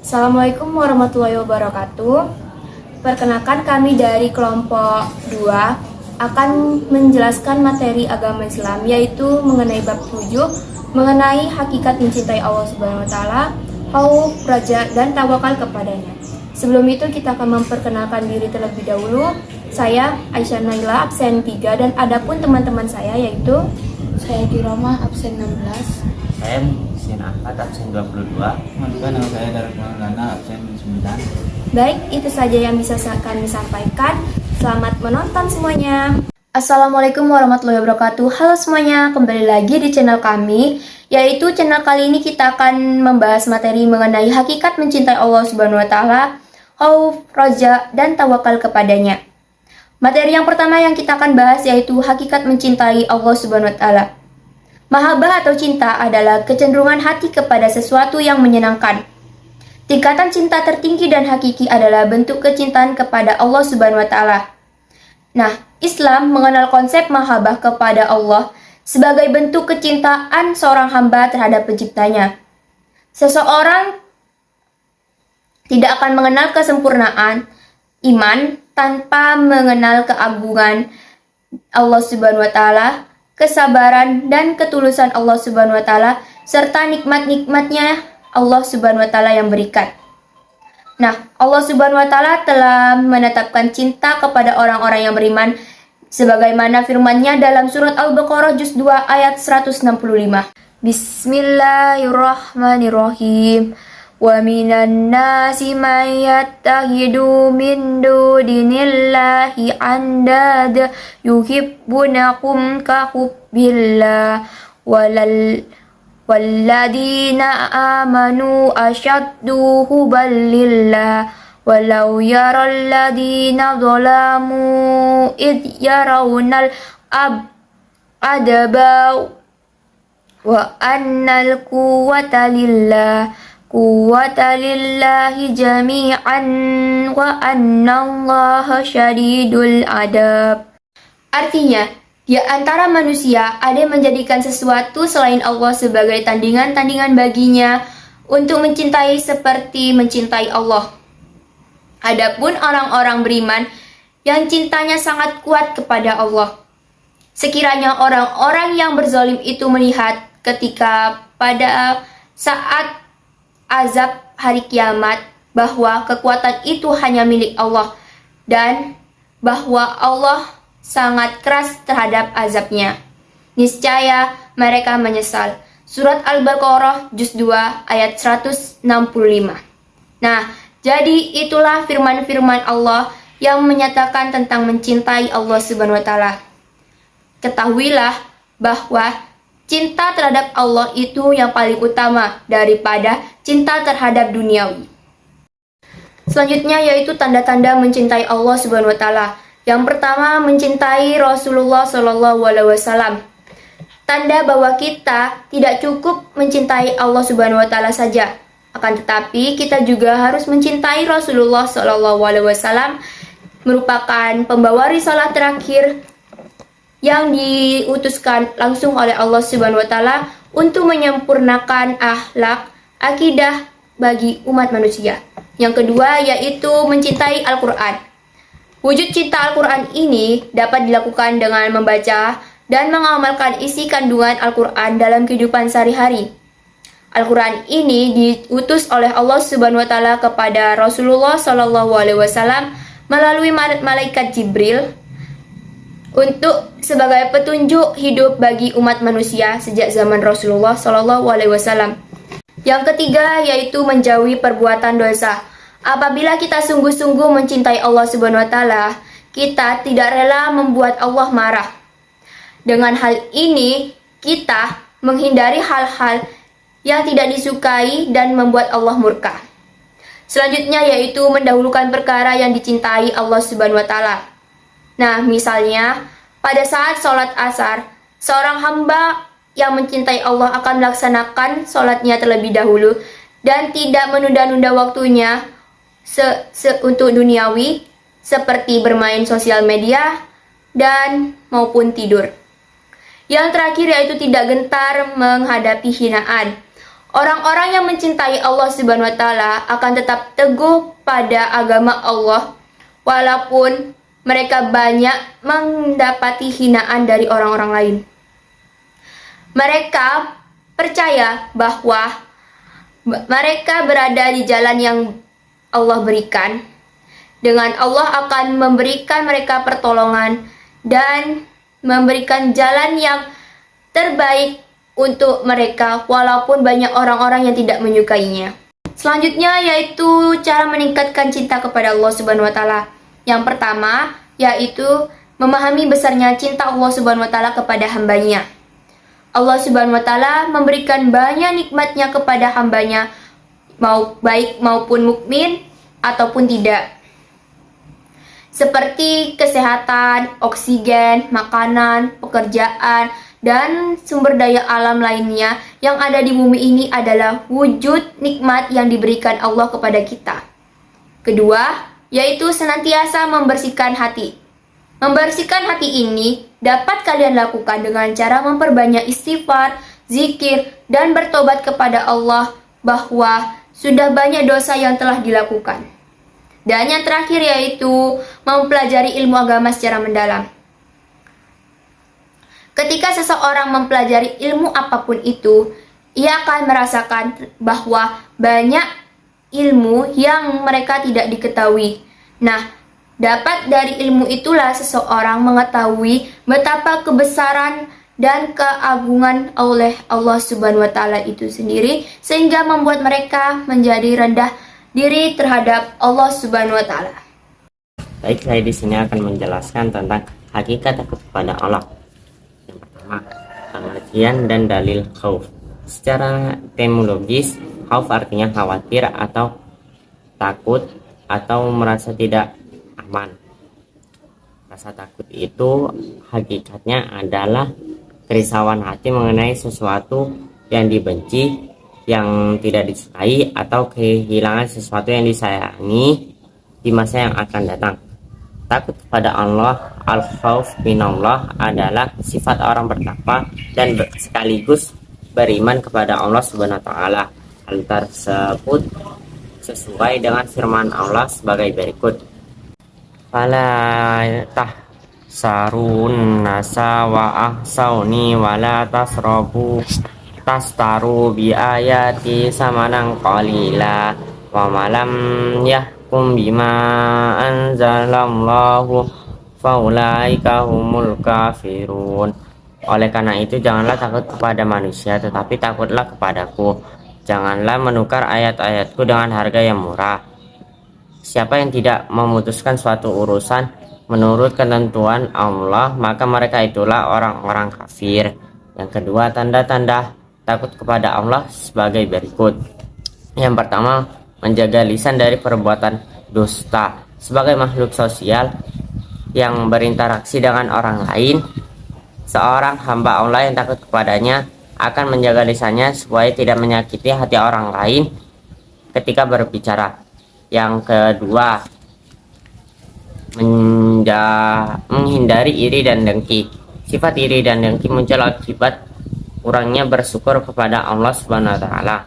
Assalamualaikum warahmatullahi wabarakatuh. Perkenalkan kami dari kelompok 2 akan menjelaskan materi agama Islam, yaitu mengenai bab 7, mengenai hakikat mencintai Allah Subhanahu wa taala, khauf, raja, dan tawakal kepadanya. Sebelum itu kita akan memperkenalkan diri terlebih dahulu. Saya Aisyah Naila, absen 3, dan adapun teman-teman saya yaitu Saya Diroma, absen 16. Saya Muhsin Ahmad, absen 22. Nama saya Darul Maulana, absen 9. Baik, itu saja yang bisa kami sampaikan. Selamat menonton semuanya. Assalamualaikum warahmatullahi wabarakatuh. Halo semuanya, kembali lagi di channel kami, yaitu channel kali ini kita akan membahas materi mengenai hakikat mencintai Allah Subhanahu wa taala, khauf, raja, dan tawakal kepadanya. Materi yang pertama yang kita akan bahas yaitu hakikat mencintai Allah Subhanahu wa taala. Mahabbah atau cinta adalah kecenderungan hati kepada sesuatu yang menyenangkan. Tingkatan cinta tertinggi dan hakiki adalah bentuk kecintaan kepada Allah Subhanahu wa taala. Nah, Islam mengenal konsep mahabbah kepada Allah sebagai bentuk kecintaan seorang hamba terhadap penciptanya. Seseorang tidak akan mengenal kesempurnaan iman tanpa mengenal keagungan Allah Subhanahu wa taala, kesabaran dan ketulusan Allah Subhanahu wa taala, serta nikmat-nikmatnya Allah Subhanahu wa taala yang berikan. Nah, Allah Subhanahu wa taala telah menetapkan cinta kepada orang-orang yang beriman sebagaimana firman-Nya dalam surat Al-Baqarah juz 2 ayat 165. Bismillahirrahmanirrahim. Wa minan nasi may yattakhidhu min dunillahi andada yuhibbunakum ka hubbillah walladina amanu ashaddu hubban lillah walau yaral ladina zalamu id yarawnal adaba wa annal quwwata lillahi jami'an wa annallaha syadidul adab. Artinya, di antara manusia ada yang menjadikan sesuatu selain Allah sebagai tandingan-tandingan baginya untuk mencintai seperti mencintai Allah. Adapun orang-orang beriman yang cintanya sangat kuat kepada Allah. Sekiranya orang-orang yang berzalim itu melihat ketika pada saat azab hari kiamat bahwa kekuatan itu hanya milik Allah dan bahwa Allah sangat keras terhadap azabnya, niscaya mereka menyesal. Surat Al-Baqarah juz 2 ayat 165. Nah, jadi itulah firman-firman Allah yang menyatakan tentang mencintai Allah Subhanahu wa taala. Ketahuilah bahwa cinta terhadap Allah itu yang paling utama daripada cinta terhadap duniawi. Selanjutnya yaitu tanda-tanda mencintai Allah Subhanahu wa taala. Yang pertama, mencintai Rasulullah Shallallahu alaihi wasallam. Tanda bahwa kita tidak cukup mencintai Allah Subhanahu wa taala saja, akan tetapi kita juga harus mencintai Rasulullah Shallallahu alaihi wasallam, merupakan pembawa risalah terakhir yang diutuskan langsung oleh Allah Subhanahu wa taala untuk menyempurnakan akhlak, akidah bagi umat manusia. Yang kedua yaitu mencintai Al-Qur'an. Wujud cinta Al-Qur'an ini dapat dilakukan dengan membaca dan mengamalkan isi kandungan Al-Qur'an dalam kehidupan sehari-hari. Al-Qur'an ini diutus oleh Allah Subhanahu wa taala kepada Rasulullah Shallallahu alaihi wasallam melalui malaikat Jibril untuk sebagai petunjuk hidup bagi umat manusia sejak zaman Rasulullah Shallallahu alaihi wasallam. Yang ketiga yaitu menjauhi perbuatan dosa. Apabila kita sungguh-sungguh mencintai Allah Subhanahu wa taala, kita tidak rela membuat Allah marah. Dengan hal ini, kita menghindari hal-hal yang tidak disukai dan membuat Allah murka. Selanjutnya yaitu mendahulukan perkara yang dicintai Allah Subhanahu wa taala. Nah, misalnya, pada saat sholat asar, seorang hamba yang mencintai Allah akan melaksanakan sholatnya terlebih dahulu dan tidak menunda-nunda waktunya untuk duniawi seperti bermain sosial media dan maupun tidur. Yang terakhir yaitu tidak gentar menghadapi hinaan. Orang-orang yang mencintai Allah Subhanahu wa taala akan tetap teguh pada agama Allah walaupun mereka banyak mendapati hinaan dari orang-orang lain. Mereka percaya bahwa mereka berada di jalan yang Allah berikan. Dengan Allah akan memberikan mereka pertolongan dan memberikan jalan yang terbaik untuk mereka walaupun banyak orang-orang yang tidak menyukainya. Selanjutnya yaitu cara meningkatkan cinta kepada Allah Subhanahu wa taala. Yang pertama yaitu memahami besarnya cinta Allah Subhanahu wa taala kepada hambanya. Allah Subhanahu wa taala memberikan banyak nikmatnya kepada hambanya, baik maupun mukmin ataupun tidak. Seperti kesehatan, oksigen, makanan, pekerjaan, dan sumber daya alam lainnya yang ada di bumi ini adalah wujud nikmat yang diberikan Allah kepada kita. Kedua, yaitu senantiasa membersihkan hati. Membersihkan hati ini dapat kalian lakukan dengan cara memperbanyak istighfar, zikir, dan bertobat kepada Allah bahwa sudah banyak dosa yang telah dilakukan. Dan yang terakhir yaitu mempelajari ilmu agama secara mendalam. Ketika seseorang mempelajari ilmu apapun itu, ia akan merasakan bahwa banyak ilmu yang mereka tidak diketahui. Nah, dapat dari ilmu itulah seseorang mengetahui betapa kebesaran dan keagungan oleh Allah Subhanahu wa taala itu sendiri sehingga membuat mereka menjadi rendah diri terhadap Allah Subhanahu wa taala. Baik, saya di sini akan menjelaskan tentang hakikat takut kepada Allah. Yang pertama, pengertian dan dalil khauf. Secara etimologis, khauf artinya khawatir atau takut atau merasa tidak aman. Rasa takut itu hakikatnya adalah kerisauan hati mengenai sesuatu yang dibenci, yang tidak disukai, atau kehilangan sesuatu yang disayangi di masa yang akan datang. Takut kepada Allah, al-khauf minallah, adalah sifat orang bertakwa dan sekaligus beriman kepada Allah Subhanahu wa taala. Hal tersebut sesuai dengan firman Allah sebagai berikut: fala tahsarun nasa wa ahsauni wala tasrabu tastaru bi ayati samanan qalila wa malam yahkum bima anzalallahu faulaika humul kafirun. Oleh karena itu, janganlah takut kepada manusia, tetapi takutlah kepadaku. Janganlah menukar ayat-ayatku dengan harga yang murah. Siapa yang tidak memutuskan suatu urusan menurut ketentuan Allah, maka mereka itulah orang-orang kafir. Yang kedua, tanda-tanda takut kepada Allah sebagai berikut. Yang pertama, menjaga lisan dari perbuatan dusta. Sebagai makhluk sosial yang berinteraksi dengan orang lain, seorang hamba Allah yang takut kepadanya akan menjaga lisannya supaya tidak menyakiti hati orang lain ketika berbicara. Yang kedua, menghindari iri dan dengki. Sifat iri dan dengki muncul akibat kurangnya bersyukur kepada Allah Subhanahu wa taala.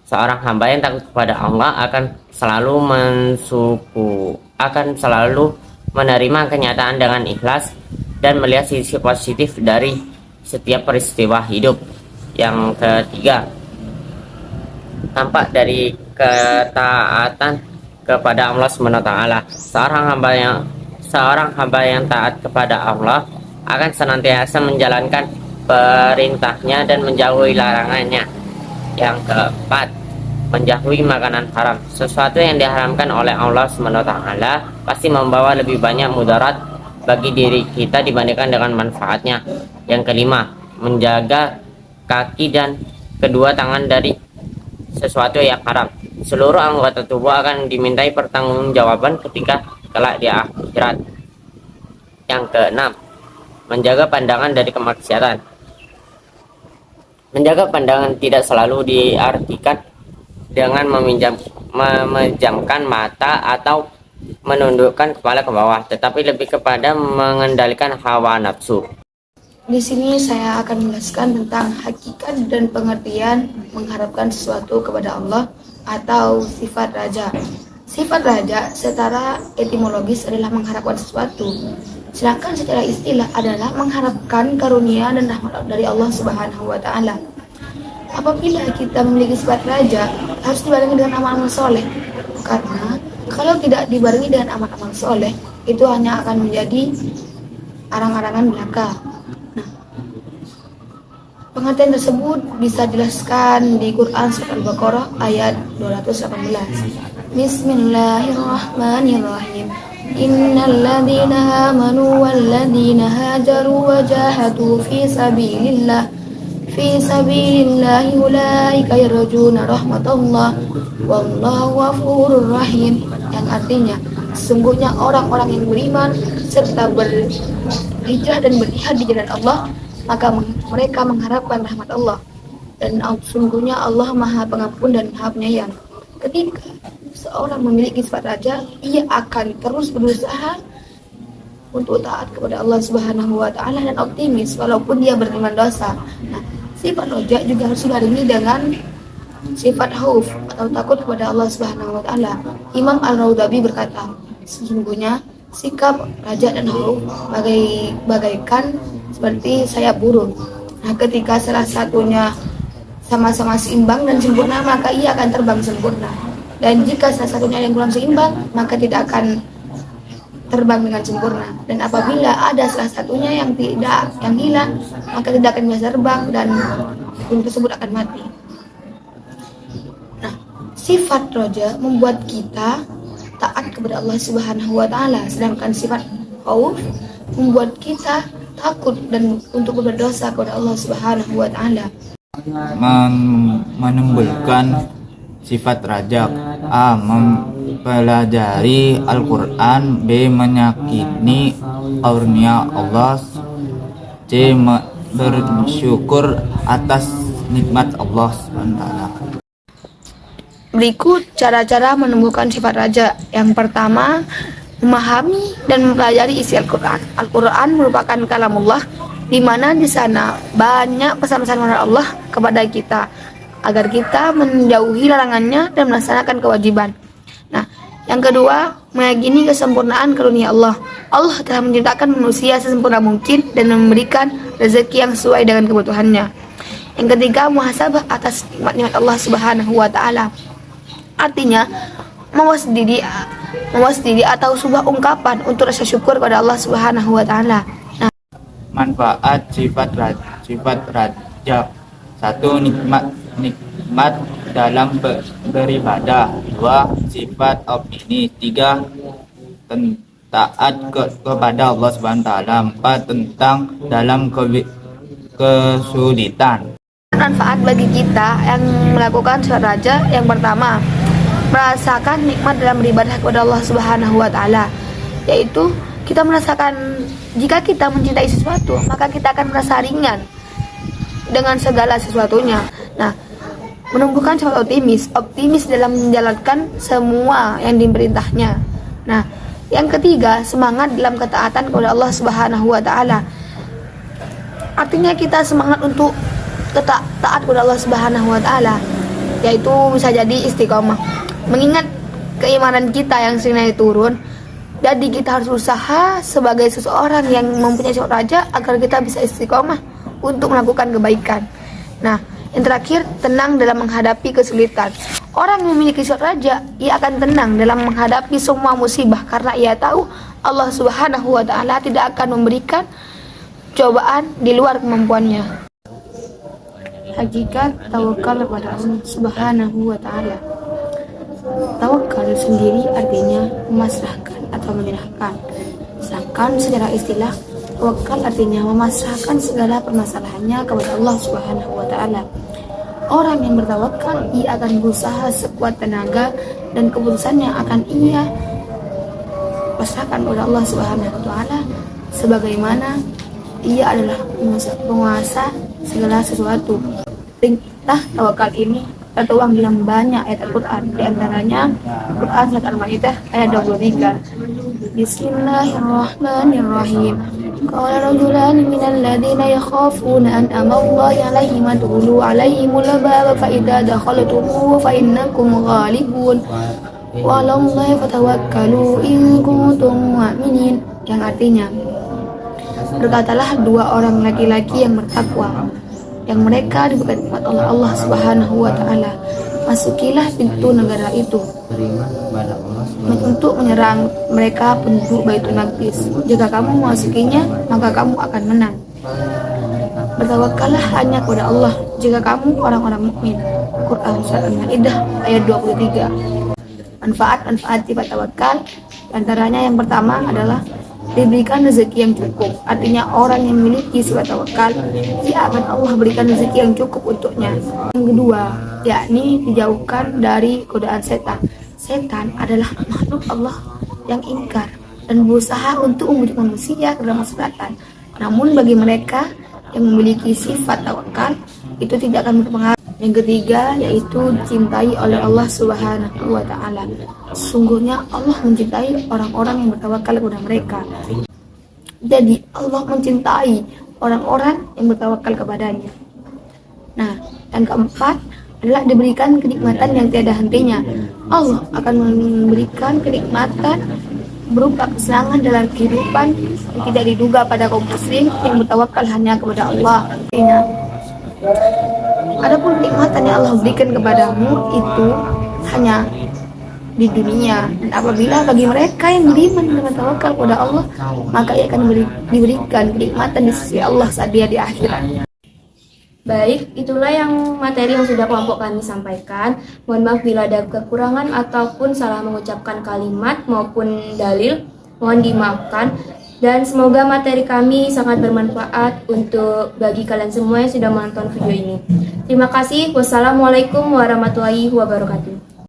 Seorang hamba yang takut kepada Allah akan selalu menerima kenyataan dengan ikhlas dan melihat sisi positif dari setiap peristiwa hidup. Yang ketiga, tampak dari ketaatan kepada Allah Subhanahu wa taala. Seorang hamba yang taat kepada Allah akan senantiasa menjalankan perintahnya dan menjauhi larangannya. Yang keempat, menjauhi makanan haram. Sesuatu yang diharamkan oleh Allah Subhanahu wa taala pasti membawa lebih banyak mudarat bagi diri kita dibandingkan dengan manfaatnya. Yang kelima, menjaga kaki dan kedua tangan dari sesuatu yang haram. Seluruh anggota tubuh akan dimintai pertanggungjawaban ketika kelak di akhirat. Yang keenam, menjaga pandangan dari kemaksiatan. Menjaga pandangan tidak selalu diartikan dengan memejamkan mata atau menundukkan kepala ke bawah, tetapi lebih kepada mengendalikan hawa nafsu. Di sini saya akan menjelaskan tentang hakikat dan pengertian mengharapkan sesuatu kepada Allah atau sifat raja. Sifat raja secara etimologis adalah mengharapkan sesuatu, sedangkan secara istilah adalah mengharapkan karunia dan rahmat dari Allah Subhanahu wa taala. Apabila kita memiliki sifat raja, harus dibarengi dengan amal-amal soleh. Karena kalau tidak dibarengi dengan amal-amal soleh, itu hanya akan menjadi arang-arangan belaka. Pengertian tersebut bisa dijelaskan di Quran Surat Al-Baqarah ayat 218. Bismillahirrahmanirrahim. Innal ladzina amanu wal ladzina hajaru wa jahadu fi sabilillahi ulaika yarjuna rahmatallah wallahu ghafurur rahim. Yang artinya, sesungguhnya orang-orang yang beriman serta berhijrah dan berjihad di jalan Allah, maka mereka mengharapkan rahmat Allah, dan sungguhnya Allah Maha Pengampun dan Maha Penyayang. Ketika seorang memiliki sifat raja, ia akan terus berusaha untuk taat kepada Allah Subhanahu wa taala dan optimis walaupun dia beriman dosa. Nah, sifat raja juga harus dibarengi dengan sifat khauf atau takut kepada Allah Subhanahu wa taala. Imam Al-Raudhabi berkata, sesungguhnya sikap raja dan khauf bagaikan seperti sayap burung. Nah, ketika salah satunya sama-sama seimbang dan sempurna, maka ia akan terbang sempurna. Dan jika salah satunya yang kurang seimbang, maka tidak akan terbang dengan sempurna. Dan apabila ada salah satunya yang hilang, maka tidak akan bisa terbang dan burung tersebut akan mati. Nah, sifat raja membuat kita taat kepada Allah Subhanahu wa taala, sedangkan sifat khauf membuat kita takut dan untuk berdosa kepada Allah Subhanahu wa taala. Menimbulkan sifat rajak. A. Mempelajari Al-Quran. B. Menyakini karunia Allah. C. Bersyukur atas nikmat Allah SWT. Berikut cara-cara menumbuhkan sifat raja. Yang pertama, memahami dan mempelajari isi Al-Quran. Al-Quran merupakan kalamullah, di mana di sana banyak pesan-pesan dari Allah kepada kita agar kita menjauhi larangannya dan melaksanakan kewajiban. Nah, yang kedua, meyakini kesempurnaan karunia Allah. Allah telah menciptakan manusia sesempurna mungkin dan memberikan rezeki yang sesuai dengan kebutuhannya. Yang ketiga, muhasabah atas nikmat-nikmat Allah Subhanahu wa taala. Artinya, mawas diri atau sebuah ungkapan untuk rasa syukur kepada Allah Subhanahu wa taala. Nah, manfaat sifat raja. 1. Nikmat dalam beribadah. 2. Sifat optimis. 3. Taat kepada Allah Subhanahu wa taala. 4. Tentang dalam kesulitan. manfaat bagi kita yang melakukan sifat raja. Yang pertama, merasakan nikmat dalam beribadah kepada Allah Subhanahu wa taala, yaitu kita merasakan jika kita mencintai sesuatu, maka kita akan merasa ringan dengan segala sesuatunya. Nah, menumbuhkan sifat optimis dalam menjalankan semua yang diperintahnya. Nah, yang ketiga, semangat dalam ketaatan kepada Allah Subhanahu wa taala. Artinya kita semangat untuk taat kepada Allah Subhanahu wa taala, yaitu bisa jadi istiqomah. Mengingat keimanan kita yang sering naik turun, jadi kita harus berusaha sebagai seseorang yang mempunyai sifat raja agar kita bisa istiqomah untuk melakukan kebaikan. Nah, yang terakhir, tenang dalam menghadapi kesulitan. Orang yang memiliki sifat raja, ia akan tenang dalam menghadapi semua musibah karena ia tahu Allah Subhanahu wa taala tidak akan memberikan cobaan di luar kemampuannya. Hakikat tawakal kepada Allah Subhanahu wa taala. Tawakal sendiri artinya memasrahkan atau menyerahkan. Sedangkan secara istilah, tawakal artinya memasrahkan segala permasalahannya kepada Allah Subhanahu wa taala. Orang yang bertawakal, ia akan berusaha sekuat tenaga dan keputusannya akan ia pasrahkan kepada Allah Subhanahu wa taala, sebagaimana ia adalah penguasa segala sesuatu. Perintah tawakal ini tertuang dalam banyak ayat Al-Quran, di antaranya Quran Surat Al-Maidah ayat 23. Bismillahirrahmanirrahim. Qala rajulan minal ladina yakhafuna an amallahi alaihim adkhulu alaihimul baba fa idza dakhaltumuhu fa innakum ghalibun wa 'alallahi fatawakkalu in kuntum mu'minin, yang artinya, berkatalah dua orang laki-laki yang bertakwa yang mereka diberkati oleh Allah Subhanahu wa taala, masukilah pintu negara itu untuk menyerang mereka penduduk Baitul Maqdis. Jika kamu memasukinya, maka kamu akan menang. Bertawakallah hanya kepada Allah jika kamu orang-orang mukmin. Quran Surat Al-Maidah ayat 23. Manfaat sifat tawakal, antaranya yang pertama adalah diberikan rezeki yang cukup. Artinya orang yang memiliki sifat tawakal, dia akan Allah berikan rezeki yang cukup untuknya. Yang kedua, yakni dijauhkan dari godaan setan. Setan adalah makhluk Allah yang ingkar dan berusaha untuk membujuk manusia ke dalam kemaksiatan. Namun bagi mereka yang memiliki sifat tawakal, itu tidak akan berpengaruh. Yang ketiga, yaitu dicintai oleh Allah Subhanahu wa taala. Sungguhnya Allah mencintai orang-orang yang bertawakal kepada mereka. Jadi Allah mencintai orang-orang yang bertawakal kepadanya. Nah, yang keempat adalah diberikan kenikmatan yang tiada hentinya. Allah akan memberikan kenikmatan berupa kesenangan dalam kehidupan yang tidak diduga pada kaum muslim yang bertawakal hanya kepada Allah. Adapun kenikmatan yang Allah berikan kepadamu itu hanya di dunia, dan apabila bagi mereka yang beriman dengan tawakal kepada Allah, maka ia akan diberikan kenikmatan di sisi Allah saat dia di akhirat. Baik, itulah yang materi yang sudah kelompok kami sampaikan. Mohon maaf bila ada kekurangan ataupun salah mengucapkan kalimat maupun dalil, mohon dimaafkan. Dan semoga materi kami sangat bermanfaat untuk bagi kalian semua yang sudah menonton video ini. Terima kasih. Wassalamualaikum warahmatullahi wabarakatuh.